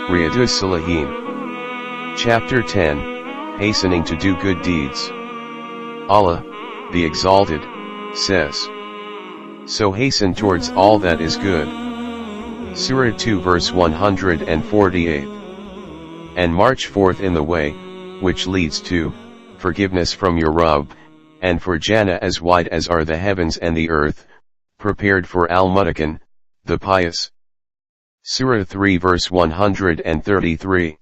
Riyadus Saliheen. Chapter 10, Hastening to do good deeds. Allah, the Exalted, says, "So hasten towards all that is good." Surah 2 verse 148. And march forth in the way, which leads to forgiveness from your Rabb, and for Jannah as wide as are the heavens and the earth, prepared for Al-Muttaqin, the pious. Surah 3 verse 133.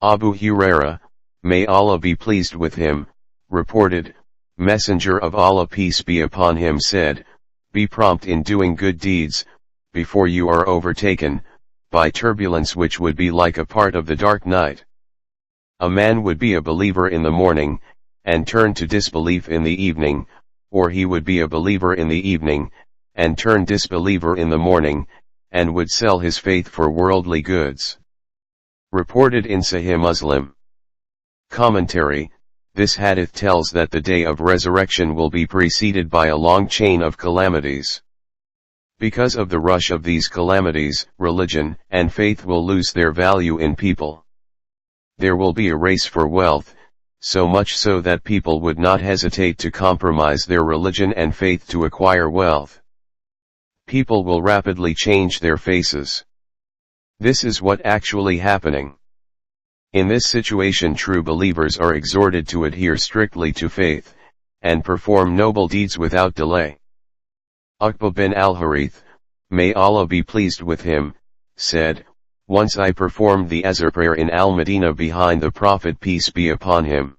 Abu Hurairah, may Allah be pleased with him, reported, Messenger of Allah peace be upon him said, "Be prompt in doing good deeds, before you are overtaken by turbulence which would be like a part of the dark night." A man would be a believer in the morning, and turn to disbelief in the evening, or he would be a believer in the evening, and turn disbeliever in the morning, and would sell his faith for worldly goods. Reported in Sahih Muslim. Commentary: this hadith tells that the day of resurrection will be preceded by a long chain of calamities. Because of the rush of these calamities, religion and faith will lose their value in people. There will be a race for wealth, so much so that people would not hesitate to compromise their religion and faith to acquire wealth. People will rapidly change their faces. This is what actually happening. In this situation true believers are exhorted to adhere strictly to faith, and perform noble deeds without delay. Uqba bin al-Harith, may Allah be pleased with him, said, "Once I performed the Asr prayer in Al-Madinah behind the Prophet peace be upon him.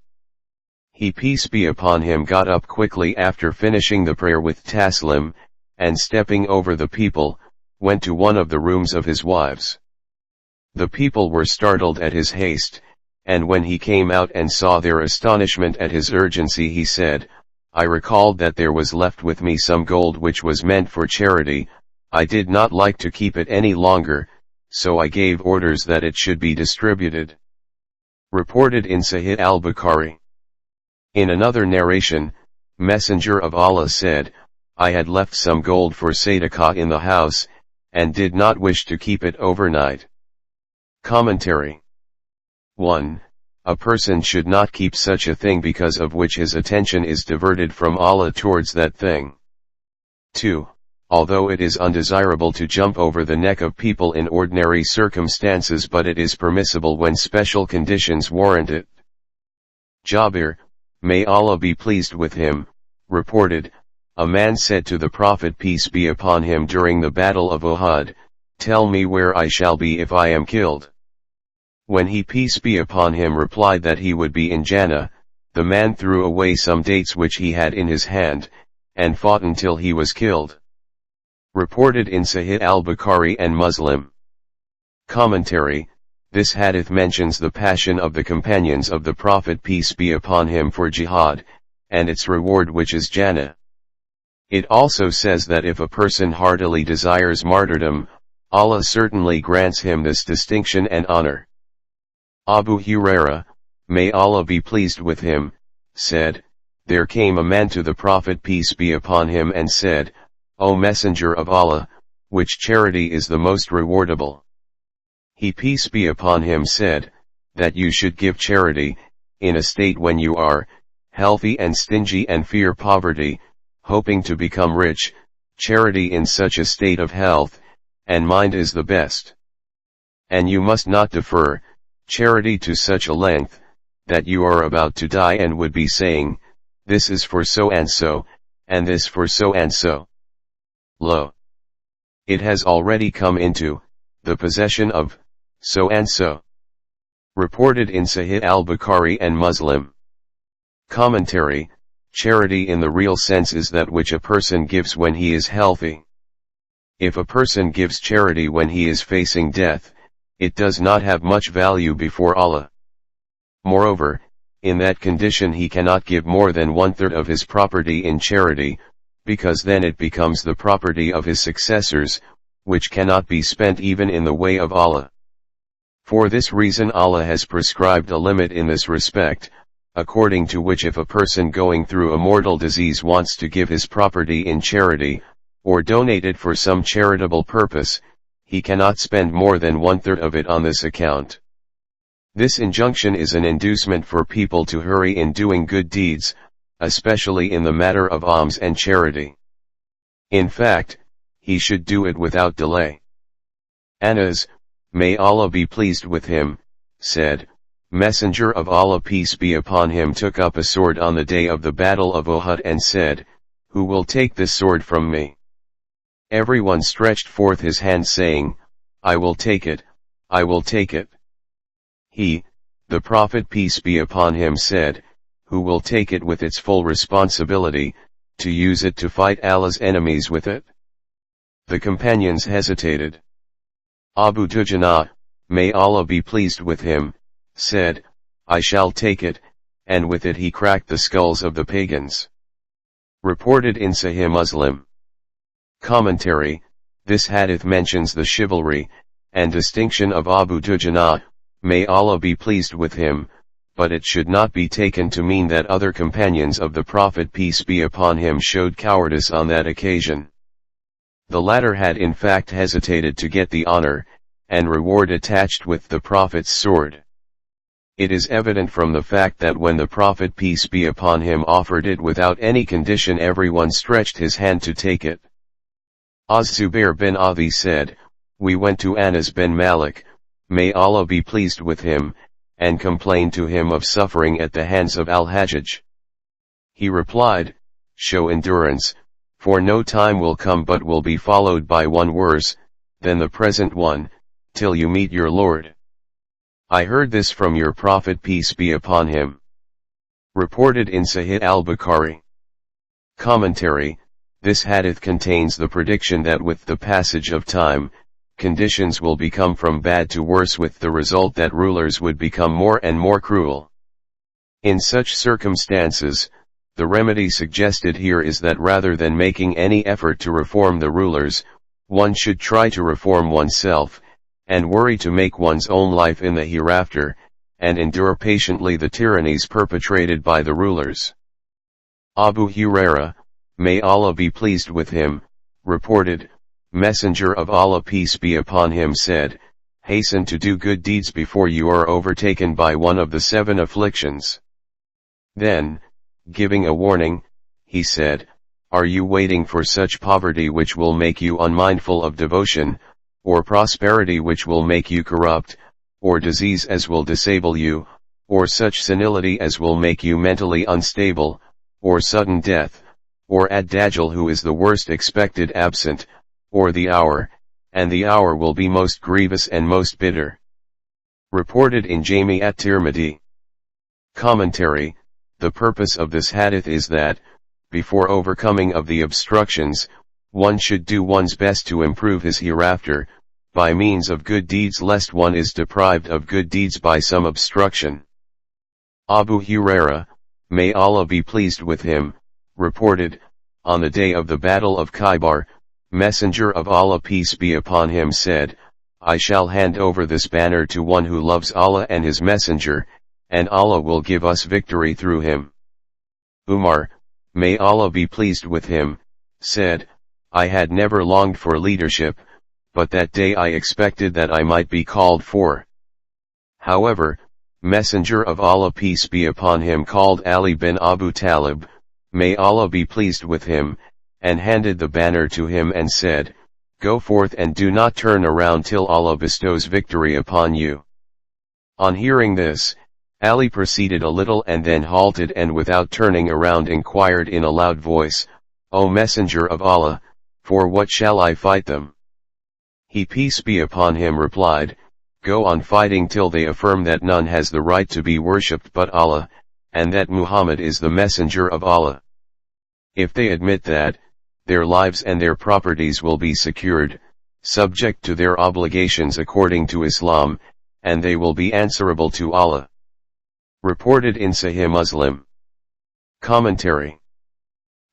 He peace be upon him got up quickly after finishing the prayer with taslim, and stepping over the people, went to one of the rooms of his wives. The people were startled at his haste, and when he came out and saw their astonishment at his urgency he said, I recalled that there was left with me some gold which was meant for charity. I did not like to keep it any longer, so I gave orders that it should be distributed." Reported in Sahih al-Bukhari. In another narration, Messenger of Allah said, I had left some gold for sadaqah in the house, and did not wish to keep it overnight. Commentary. 1. A person should not keep such a thing because of which his attention is diverted from Allah towards that thing. 2. Although it is undesirable to jump over the neck of people in ordinary circumstances, but it is permissible when special conditions warrant it. Jabir, may Allah be pleased with him, reported, a man said to the Prophet peace be upon him during the battle of Uhud, "Tell me where I shall be if I am killed." When he peace be upon him replied that he would be in Jannah, the man threw away some dates which he had in his hand, and fought until he was killed. Reported in Sahih al-Bukhari and Muslim. Commentary: this hadith mentions the passion of the companions of the Prophet peace be upon him for jihad, and its reward which is Jannah. It also says that if a person heartily desires martyrdom, Allah certainly grants him this distinction and honor. Abu Hurairah, may Allah be pleased with him, said, there came a man to the Prophet peace be upon him and said, O Messenger of Allah, which charity is the most rewardable? He peace be upon him said, that you should give charity, in a state when you are healthy and stingy and fear poverty, hoping to become rich. Charity in such a state of health and mind is the best. And you must not defer charity to such a length, that you are about to die and would be saying, this is for so and so, and this for so and so. Lo! It has already come into the possession of so and so. Reported in Sahih al-Bukhari and Muslim. Commentary: charity in the real sense is that which a person gives when he is healthy. If a person gives charity when he is facing death, it does not have much value before Allah. Moreover, in that condition he cannot give more than 1/3 of his property in charity, because then it becomes the property of his successors, which cannot be spent even in the way of Allah. For this reason Allah has prescribed a limit in this respect, according to which if a person going through a mortal disease wants to give his property in charity, or donate it for some charitable purpose, he cannot spend more than 1/3 of it on this account. This injunction is an inducement for people to hurry in doing good deeds, especially in the matter of alms and charity. In fact, he should do it without delay. Anas, may Allah be pleased with him, said, Messenger of Allah peace be upon him took up a sword on the day of the battle of Uhud and said, Who will take this sword from me? Everyone stretched forth his hand saying, I will take it, I will take it. He, the Prophet peace be upon him said, Who will take it with its full responsibility, to use it to fight Allah's enemies with it? The companions hesitated. Abu Dujana, may Allah be pleased with him, said, I shall take it, and with it he cracked the skulls of the pagans. Reported in Sahih Muslim. Commentary, this hadith mentions the chivalry and distinction of Abu Dujana, may Allah be pleased with him, but it should not be taken to mean that other companions of the Prophet peace be upon him showed cowardice on that occasion. The latter had in fact hesitated to get the honor and reward attached with the Prophet's sword. It is evident from the fact that when the Prophet peace be upon him offered it without any condition, everyone stretched his hand to take it. Az-Zubair bin Adi said, We went to Anas bin Malik, may Allah be pleased with him, and complained to him of suffering at the hands of Al-Hajjaj. He replied, Show endurance, for no time will come but will be followed by one worse than the present one, till you meet your Lord. I heard this from your Prophet peace be upon him. Reported in Sahih al-Bukhari. Commentary, this hadith contains the prediction that with the passage of time, conditions will become from bad to worse, with the result that rulers would become more and more cruel. In such circumstances, the remedy suggested here is that rather than making any effort to reform the rulers, one should try to reform oneself, and worry to make one's own life in the hereafter, and endure patiently the tyrannies perpetrated by the rulers. Abu Huraira, may Allah be pleased with him, reported, Messenger of Allah peace be upon him said, Hasten to do good deeds before you are overtaken by one of the 7 afflictions. Then, giving a warning, he said, Are you waiting for such poverty which will make you unmindful of devotion, or prosperity which will make you corrupt, or disease as will disable you, or such senility as will make you mentally unstable, or sudden death, or ad-dajjal who is the worst expected absent, or the hour, and the hour will be most grievous and most bitter. Reported in Jami at-Tirmidhi. Commentary, the purpose of this hadith is that, before overcoming of the obstructions, one should do one's best to improve his hereafter, by means of good deeds, lest one is deprived of good deeds by some obstruction. Abu Huraira, may Allah be pleased with him, reported, on the day of the Battle of Khaybar, Messenger of Allah peace be upon him said, I shall hand over this banner to one who loves Allah and his messenger, and Allah will give us victory through him. Umar, may Allah be pleased with him, said, I had never longed for leadership, but that day I expected that I might be called for. However, Messenger of Allah peace be upon him called Ali bin Abu Talib, may Allah be pleased with him, and handed the banner to him and said, Go forth and do not turn around till Allah bestows victory upon you. On hearing this, Ali proceeded a little and then halted and without turning around inquired in a loud voice, O Messenger of Allah, for what shall I fight them? He peace be upon him replied, Go on fighting till they affirm that none has the right to be worshipped but Allah, and that Muhammad is the messenger of Allah. If they admit that, their lives and their properties will be secured, subject to their obligations according to Islam, and they will be answerable to Allah. Reported in Sahih Muslim. Commentary.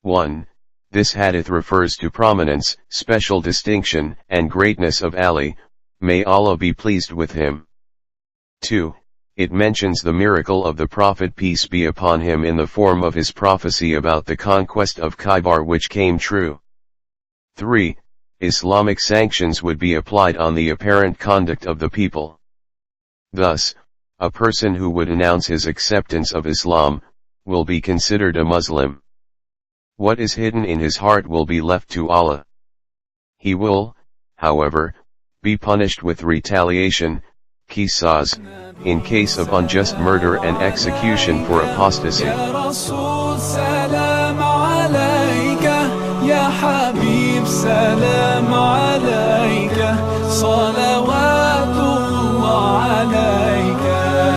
1. This hadith refers to prominence, special distinction, and greatness of Ali, may Allah be pleased with him. 2. It mentions the miracle of the Prophet peace be upon him in the form of his prophecy about the conquest of Khaybar which came true. 3. Islamic sanctions would be applied on the apparent conduct of the people. Thus, a person who would announce his acceptance of Islam, will be considered a Muslim. What is hidden in his heart will be left to Allah. He will, however, be punished with retaliation, qisas, in case of unjust murder and execution for apostasy. Ya Rasul, salam alayka, Ya Habib, salam alayka, salawatullah alayka.